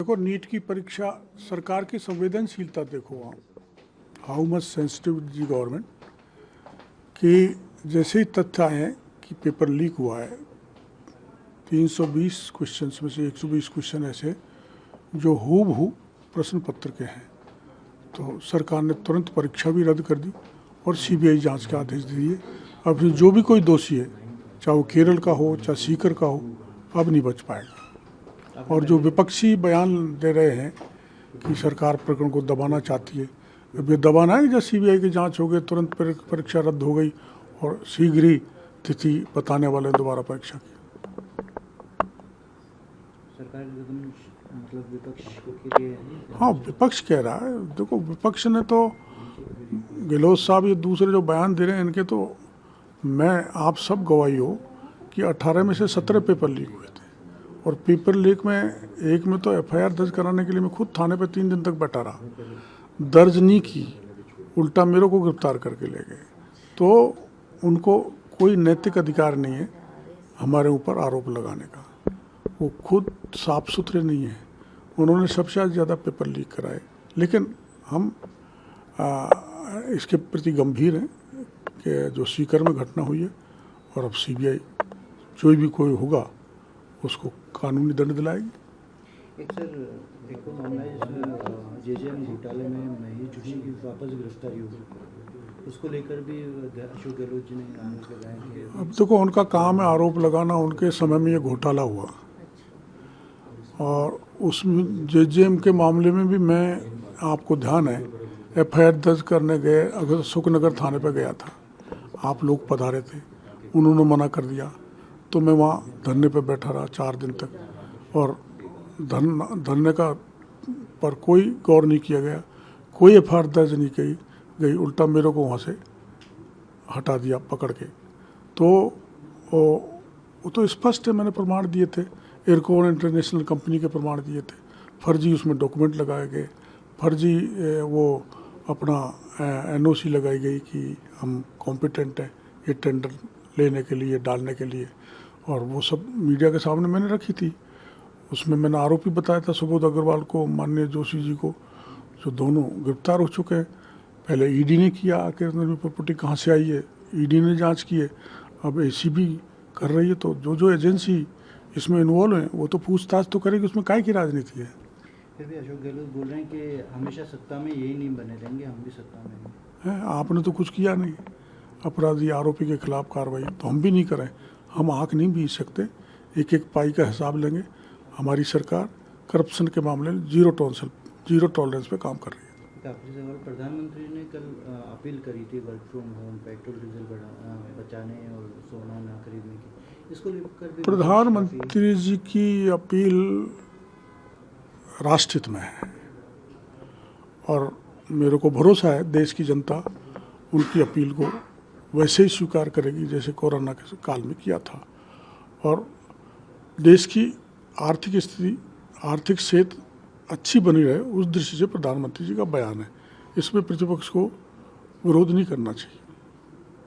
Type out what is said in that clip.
देखो नीट की परीक्षा सरकार की संवेदनशीलता देखो आप, how much sensitive the government कि जैसे ही तथ्य आए हैं कि पेपर लीक हुआ है, 320 क्वेश्चंस में से 120 क्वेश्चन ऐसे जो हूबहू प्रश्न पत्र के हैं, तो सरकार ने तुरंत परीक्षा भी रद्द कर दी और सीबीआई जांच के आदेश दिए। अब जो भी कोई दोषी है, चाहे वो केरल का हो चाहे सीकर का हो, अब नहीं बच पाएगा। और जो विपक्षी बयान दे रहे हैं कि सरकार प्रकरण को दबाना चाहती है, अब ये दबाना है जब सीबीआई की जांच हो गई तुरंत परीक्षा रद्द हो गई और शीघ्र ही तिथि बताने वाले दोबारा परीक्षा की। सरकार मतलब विपक्ष के लिए, हाँ विपक्ष कह रहा है, देखो विपक्ष ने तो गहलोत साहब ये दूसरे जो बयान दे रहे हैं इनके, तो मैं आप सब गवाही हो कि 18 में से 17 पेपर लीक हुए थे और पेपर लीक में एक में तो एफआईआर दर्ज कराने के लिए मैं खुद थाने पे 3 दिन तक बैठा रहा, दर्ज नहीं की, उल्टा मेरे को गिरफ्तार करके ले गए। तो उनको कोई नैतिक अधिकार नहीं है हमारे ऊपर आरोप लगाने का, वो खुद साफ सुथरे नहीं है, उन्होंने सबसे ज़्यादा पेपर लीक कराए। लेकिन हम इसके प्रति गंभीर हैं कि जो सीकर में घटना हुई है और अब सीबीआई जो भी कोई होगा उसको कानूनी दंड दिलाएगी। एक सर एक और मामला है जिसमें जेजेएम घोटाले में महेश जोशी की वापस गिरफ्तारी हुई, उसको लेकर भी अशोक गहलोत जी ने आरोप लगाया कि अब देखो उनका काम है आरोप लगाना, उनके समय में ये घोटाला हुआ और उसमें जेजेएम के मामले में भी मैं, आपको ध्यान है, एफआईआर दर्ज करने गए, अगर सुखनगर थाने पे गया था, आप लोग पधारे थे, उन्होंने मना कर दिया तो मैं वहाँ धरने पे बैठा रहा 4 दिन तक और धरने का पर कोई गौर नहीं किया गया, कोई एफआईआर दर्ज नहीं की गई, उल्टा मेरे को वहाँ से हटा दिया पकड़ के। तो वो तो स्पष्ट है, मैंने प्रमाण दिए थे, एयरकॉन इंटरनेशनल कंपनी के प्रमाण दिए थे, फर्जी उसमें डॉक्यूमेंट लगाए गए, फर्जी वो अपना एनओसी लगाई गई कि हम कॉम्पिटेंट हैं ये टेंडर लेने के लिए, डालने के लिए, और वो सब मीडिया के सामने मैंने रखी थी। उसमें मैंने आरोपी बताया था सुबोध अग्रवाल को, माननीय जोशी जी को, जो दोनों गिरफ्तार हो चुके हैं। पहले ईडी ने किया आखिर प्रॉपर्टी कहाँ से आई है, ईडी ने जांच की है, अब एसीबी कर रही है। तो जो एजेंसी इसमें इन्वॉल्व है वो तो पूछताछ तो करेगी, उसमें काय की राजनीति है। फिर भी अशोक गहलोत बोल रहे हैं कि हमेशा सत्ता में यही नहीं बने रहेंगे, हम भी सत्ता में हैं। आपने तो कुछ किया नहीं, अपराधी आरोपी के खिलाफ कार्रवाई तो हम भी नहीं करें, हम आँख नहीं बीच सकते, एक एक पाई का हिसाब लेंगे। हमारी सरकार करप्शन के मामले में जीरो टॉलरेंस पे काम कर रही है। आखिरी सवाल, प्रधानमंत्री ने कल अपील करी थी work from home, petrol diesel बचाने और सोना ना खरीदने की, इसको लेकर भी प्रधानमंत्री जी की अपील राष्ट्रहित में है और मेरे को भरोसा है देश की जनता उनकी अपील को वैसे ही स्वीकार करेगी जैसे कोरोना के काल में किया था। और देश की आर्थिक स्थिति, आर्थिक सेहत अच्छी बनी रहे, उस दृष्टि से प्रधानमंत्री जी का बयान है, इसमें प्रतिपक्ष को विरोध नहीं करना चाहिए।